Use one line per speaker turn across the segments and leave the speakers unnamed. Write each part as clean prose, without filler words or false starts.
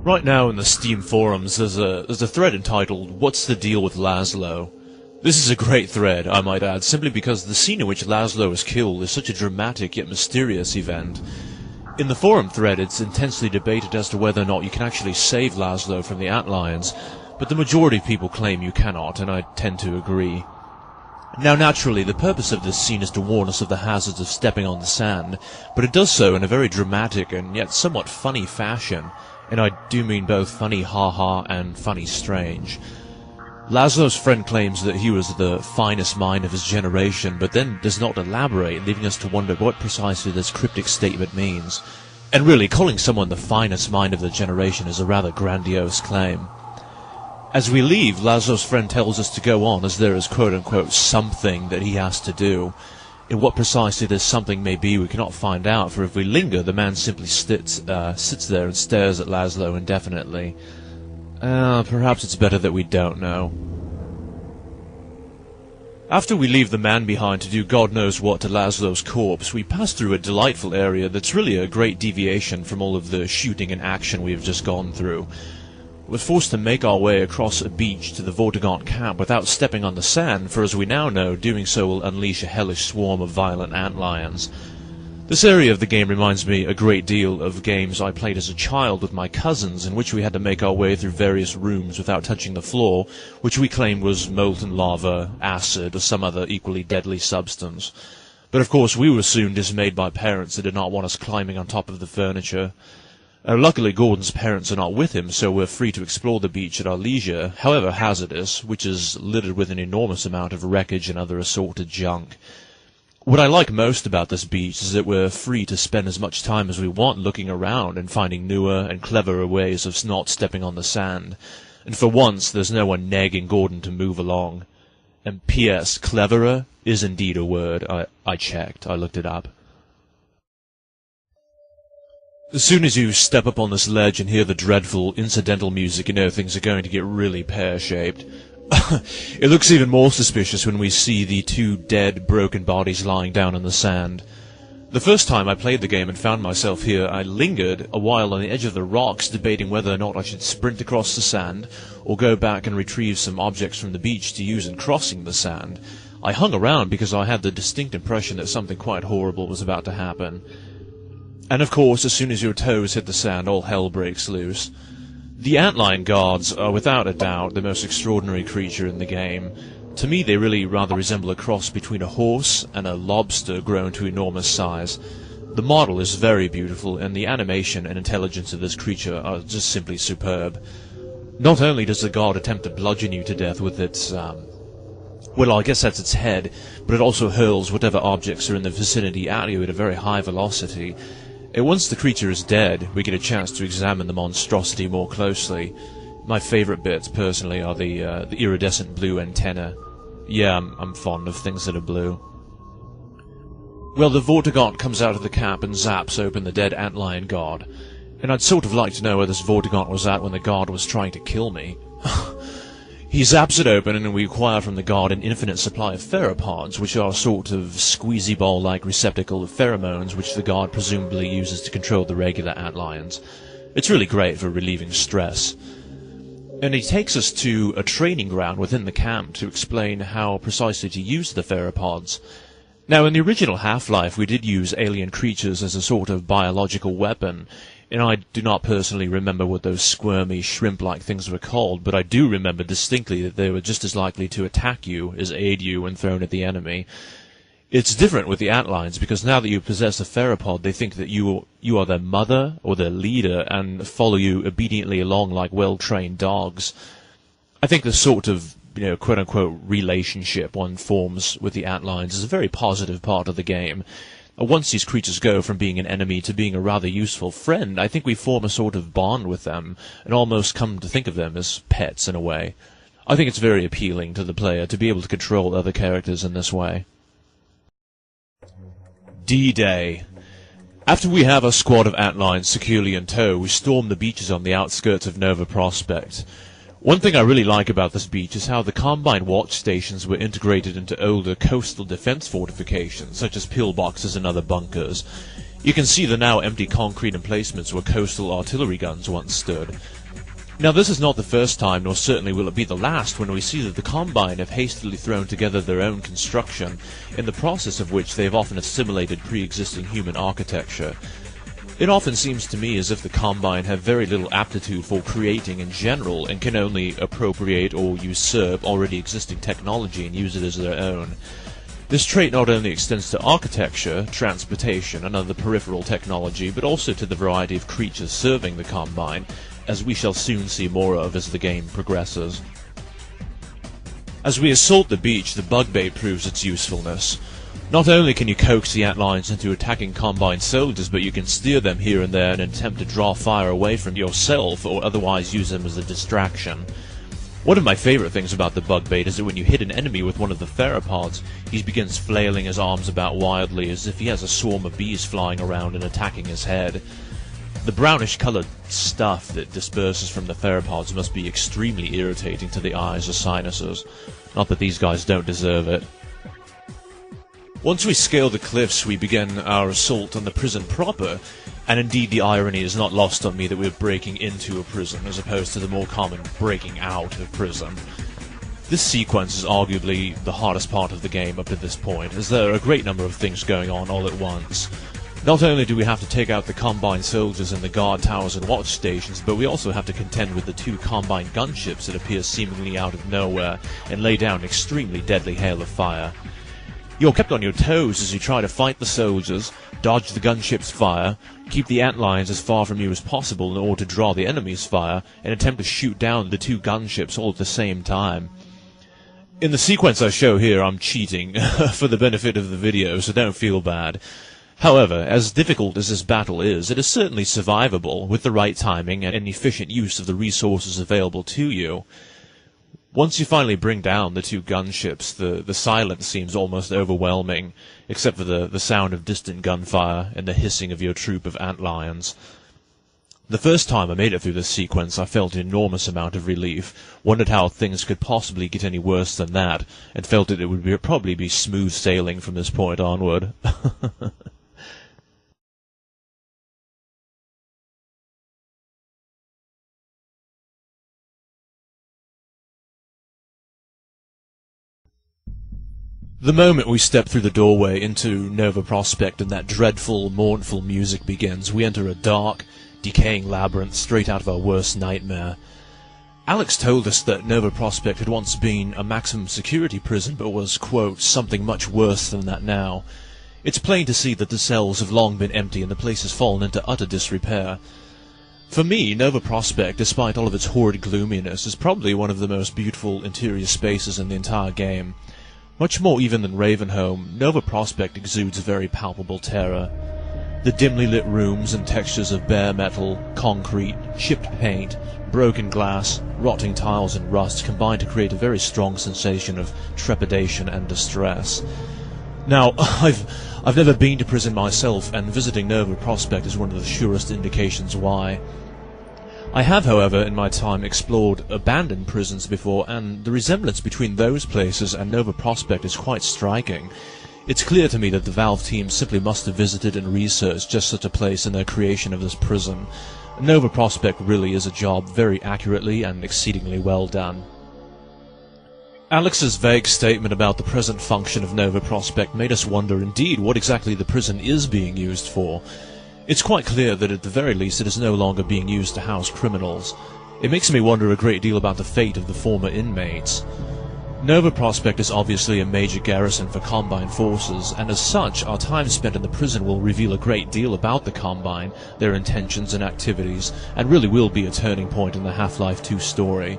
Right now in the Steam forums there's a thread entitled "What's the Deal with Laszlo?" This is a great thread, I might add, simply because the scene in which Laszlo is killed is such a dramatic yet mysterious event. In the forum thread it's intensely debated as to whether or not you can actually save Laszlo from the antlions, but the majority of people claim you cannot, and I tend to agree. Now naturally, the purpose of this scene is to warn us of the hazards of stepping on the sand, but it does so in a very dramatic and yet somewhat funny fashion, and I do mean both funny ha-ha and funny strange. Laszlo's friend claims that he was the finest mind of his generation, but then does not elaborate, leaving us to wonder what precisely this cryptic statement means. And really, calling someone the finest mind of the generation is a rather grandiose claim. As we leave, Laszlo's friend tells us to go on, as there is quote-unquote something that he has to do. And what precisely this something may be we cannot find out, for if we linger, the man simply sits there and stares at Laszlo indefinitely. Perhaps it's better that we don't know. After we leave the man behind to do God knows what to Laszlo's corpse, we pass through a delightful area that's really a great deviation from all of the shooting and action we have just gone through. We're forced to make our way across a beach to the Vortigaunt camp without stepping on the sand, for as we now know, doing so will unleash a hellish swarm of violent antlions. This area of the game reminds me a great deal of games I played as a child with my cousins, in which we had to make our way through various rooms without touching the floor, which we claimed was molten lava, acid, or some other equally deadly substance. But of course we were soon dismayed by parents that did not want us climbing on top of the furniture. Luckily Gordon's parents are not with him, so we're free to explore the beach at our leisure, however hazardous, which is littered with an enormous amount of wreckage and other assorted junk. What I like most about this beach is that we're free to spend as much time as we want looking around and finding newer and cleverer ways of not stepping on the sand. And for once, there's no one nagging Gordon to move along. And P.S. cleverer is indeed a word. I checked. I looked it up. As soon as you step up on this ledge and hear the dreadful incidental music, you know things are going to get really pear-shaped. It looks even more suspicious when we see the two dead, broken bodies lying down in the sand. The first time I played the game and found myself here, I lingered a while on the edge of the rocks, debating whether or not I should sprint across the sand, or go back and retrieve some objects from the beach to use in crossing the sand. I hung around because I had the distinct impression that something quite horrible was about to happen. And of course, as soon as your toes hit the sand, all hell breaks loose. The antlion guards are without a doubt the most extraordinary creature in the game. To me they really rather resemble a cross between a horse and a lobster grown to enormous size. The model is very beautiful, and the animation and intelligence of this creature are just simply superb. Not only does the guard attempt to bludgeon you to death with its, well, I guess that's its head, but it also hurls whatever objects are in the vicinity at you at a very high velocity. And once the creature is dead, we get a chance to examine the monstrosity more closely. My favourite bits, personally, are the iridescent blue antenna. Yeah, I'm fond of things that are blue. Well, the Vortigaunt comes out of the camp and zaps open the dead antlion guard. And I'd sort of like to know where this Vortigaunt was at when the guard was trying to kill me. He zaps it open, and we acquire from the guard an infinite supply of theropods, which are a sort of squeezy ball-like receptacle of pheromones which the guard presumably uses to control the regular antlions. It's really great for relieving stress. And he takes us to a training ground within the camp to explain how precisely to use the theropods. Now, in the original Half-Life, we did use alien creatures as a sort of biological weapon, and I do not personally remember what those squirmy, shrimp-like things were called, but I do remember distinctly that they were just as likely to attack you as aid you when thrown at the enemy. It's different with the antlions, because now that you possess a theropod, they think that you are their mother or their leader and follow you obediently along like well-trained dogs. I think the sort of, quote-unquote relationship one forms with the antlions is a very positive part of the game. Once these creatures go from being an enemy to being a rather useful friend, I think we form a sort of bond with them, and almost come to think of them as pets in a way. I think it's very appealing to the player to be able to control other characters in this way. D-Day. After we have a squad of antlions securely in tow, we storm the beaches on the outskirts of Nova Prospekt. One thing I really like about this beach is how the Combine watch stations were integrated into older coastal defense fortifications, such as pillboxes and other bunkers. You can see the now empty concrete emplacements where coastal artillery guns once stood. Now this is not the first time, nor certainly will it be the last, when we see that the Combine have hastily thrown together their own construction, in the process of which they have often assimilated pre-existing human architecture. It often seems to me as if the Combine have very little aptitude for creating in general, and can only appropriate or usurp already existing technology and use it as their own. This trait not only extends to architecture, transportation, and other peripheral technology, but also to the variety of creatures serving the Combine, as we shall soon see more of as the game progresses. As we assault the beach, the bug bait proves its usefulness. Not only can you coax the antlions into attacking Combine soldiers, but you can steer them here and there in an attempt to draw fire away from yourself, or otherwise use them as a distraction. One of my favourite things about the bug bait is that when you hit an enemy with one of the theropods, he begins flailing his arms about wildly as if he has a swarm of bees flying around and attacking his head. The brownish-coloured stuff that disperses from the theropods must be extremely irritating to the eyes or sinuses. Not that these guys don't deserve it. Once we scale the cliffs, we begin our assault on the prison proper, and indeed the irony is not lost on me that we're breaking into a prison, as opposed to the more common breaking out of prison. This sequence is arguably the hardest part of the game up to this point, as there are a great number of things going on all at once. Not only do we have to take out the Combine soldiers in the guard towers and watch stations, but we also have to contend with the two Combine gunships that appear seemingly out of nowhere and lay down an extremely deadly hail of fire. You're kept on your toes as you try to fight the soldiers, dodge the gunship's fire, keep the antlions as far from you as possible in order to draw the enemy's fire, and attempt to shoot down the two gunships all at the same time. In the sequence I show here, I'm cheating for the benefit of the video, so don't feel bad. However, as difficult as this battle is, it is certainly survivable with the right timing and efficient use of the resources available to you. Once you finally bring down the two gunships, the silence seems almost overwhelming, except for the sound of distant gunfire and the hissing of your troop of antlions. The first time I made it through this sequence, I felt an enormous amount of relief, wondered how things could possibly get any worse than that, and felt that it would probably be smooth sailing from this point onward. The moment we step through the doorway into Nova Prospekt and that dreadful, mournful music begins, we enter a dark, decaying labyrinth straight out of our worst nightmare. Alex told us that Nova Prospekt had once been a maximum security prison, but was, quote, something much worse than that now. It's plain to see that the cells have long been empty and the place has fallen into utter disrepair. For me, Nova Prospekt, despite all of its horrid gloominess, is probably one of the most beautiful interior spaces in the entire game. Much more even than Ravenholm, Nova Prospekt exudes a very palpable terror. The dimly lit rooms and textures of bare metal, concrete, chipped paint, broken glass, rotting tiles and rust combine to create a very strong sensation of trepidation and distress. Now, I've never been to prison myself, and visiting Nova Prospekt is one of the surest indications why. I have, however, in my time explored abandoned prisons before, and the resemblance between those places and Nova Prospekt is quite striking. It's clear to me that the Valve team simply must have visited and researched just such a place in their creation of this prison. Nova Prospekt really is a job very accurately and exceedingly well done. Alex's vague statement about the present function of Nova Prospekt made us wonder indeed what exactly the prison is being used for. It's quite clear that at the very least it is no longer being used to house criminals. It makes me wonder a great deal about the fate of the former inmates. Nova Prospekt is obviously a major garrison for Combine forces, and as such, our time spent in the prison will reveal a great deal about the Combine, their intentions and activities, and really will be a turning point in the Half-Life 2 story.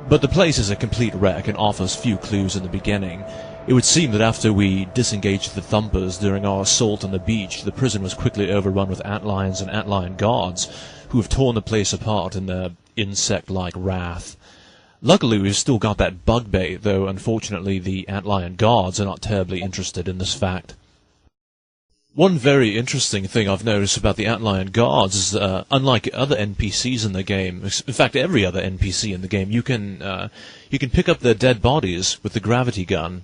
But the place is a complete wreck and offers few clues in the beginning. It would seem that after we disengaged the Thumpers during our assault on the beach, the prison was quickly overrun with antlions and antlion guards, who have torn the place apart in their insect-like wrath. Luckily we've still got that bug bait, though unfortunately the antlion guards are not terribly interested in this fact. One very interesting thing I've noticed about the antlion guards is, unlike other NPCs in the game, in fact every other NPC in the game, you can pick up their dead bodies with the gravity gun.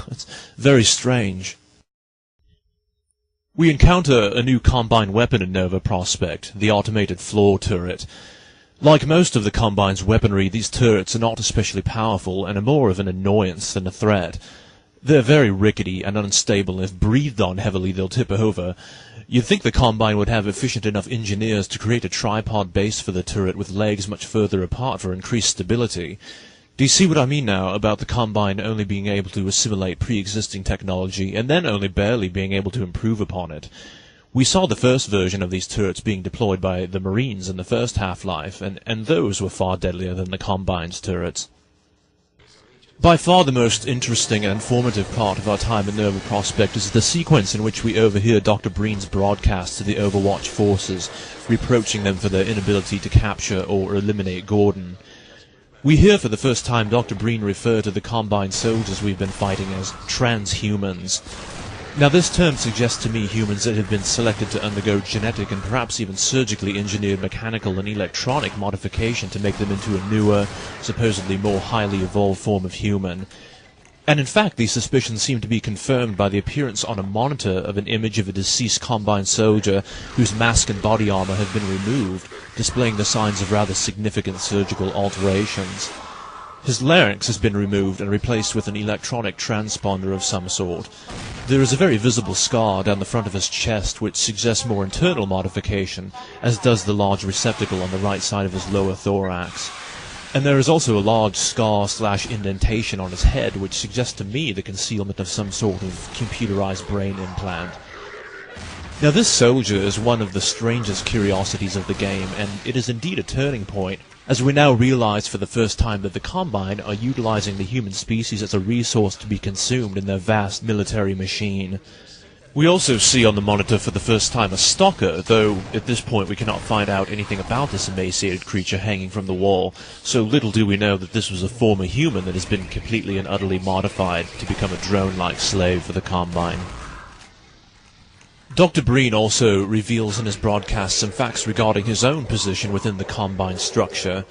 It's very strange. We encounter a new Combine weapon in Nova Prospect, the automated floor turret. Like most of the Combine's weaponry, these turrets are not especially powerful and are more of an annoyance than a threat. They're very rickety and unstable, and if breathed on heavily they'll tip over. You'd think the Combine would have efficient enough engineers to create a tripod base for the turret with legs much further apart for increased stability. Do you see what I mean now about the Combine only being able to assimilate pre-existing technology and then only barely being able to improve upon it? We saw the first version of these turrets being deployed by the Marines in the first Half-Life, and those were far deadlier than the Combine's turrets. By far the most interesting and informative part of our time in Nova Prospect is the sequence in which we overhear Dr. Breen's broadcast to the Overwatch forces, reproaching them for their inability to capture or eliminate Gordon. We hear for the first time Dr. Breen refer to the Combine soldiers we've been fighting as transhumans. Now this term suggests to me humans that have been selected to undergo genetic and perhaps even surgically engineered mechanical and electronic modification to make them into a newer, supposedly more highly evolved form of human. And in fact these suspicions seem to be confirmed by the appearance on a monitor of an image of a deceased Combine soldier whose mask and body armor have been removed, displaying the signs of rather significant surgical alterations. His larynx has been removed and replaced with an electronic transponder of some sort. There is a very visible scar down the front of his chest which suggests more internal modification, as does the large receptacle on the right side of his lower thorax. And there is also a large scar/indentation on his head which suggests to me the concealment of some sort of computerized brain implant. Now this soldier is one of the strangest curiosities of the game, and it is indeed a turning point, as we now realize for the first time that the Combine are utilizing the human species as a resource to be consumed in their vast military machine. We also see on the monitor for the first time a stalker, though at this point we cannot find out anything about this emaciated creature hanging from the wall, so little do we know that this was a former human that has been completely and utterly modified to become a drone-like slave for the Combine. Dr. Breen also reveals in his broadcast some facts regarding his own position within the Combine structure.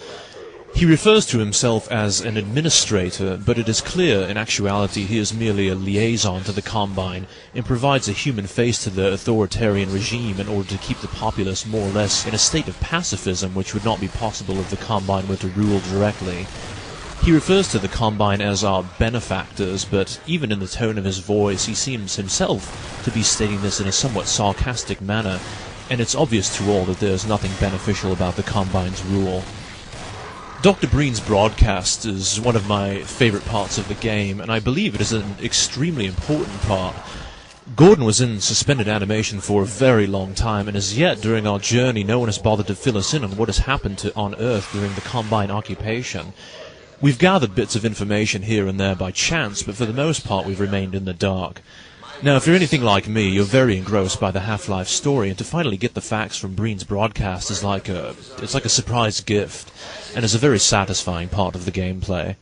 He refers to himself as an administrator, but it is clear in actuality he is merely a liaison to the Combine and provides a human face to the authoritarian regime in order to keep the populace more or less in a state of pacifism which would not be possible if the Combine were to rule directly. He refers to the Combine as our benefactors, but even in the tone of his voice he seems himself to be stating this in a somewhat sarcastic manner, and it's obvious to all that there is nothing beneficial about the Combine's rule. Dr. Breen's broadcast is one of my favorite parts of the game, and I believe it is an extremely important part. Gordon was in suspended animation for a very long time, and as yet during our journey no one has bothered to fill us in on what has happened on Earth during the Combine occupation. We've gathered bits of information here and there by chance, but for the most part we've remained in the dark. Now, if you're anything like me, you're very engrossed by the Half-Life story, and to finally get the facts from Breen's broadcast is like a surprise gift, and is a very satisfying part of the gameplay.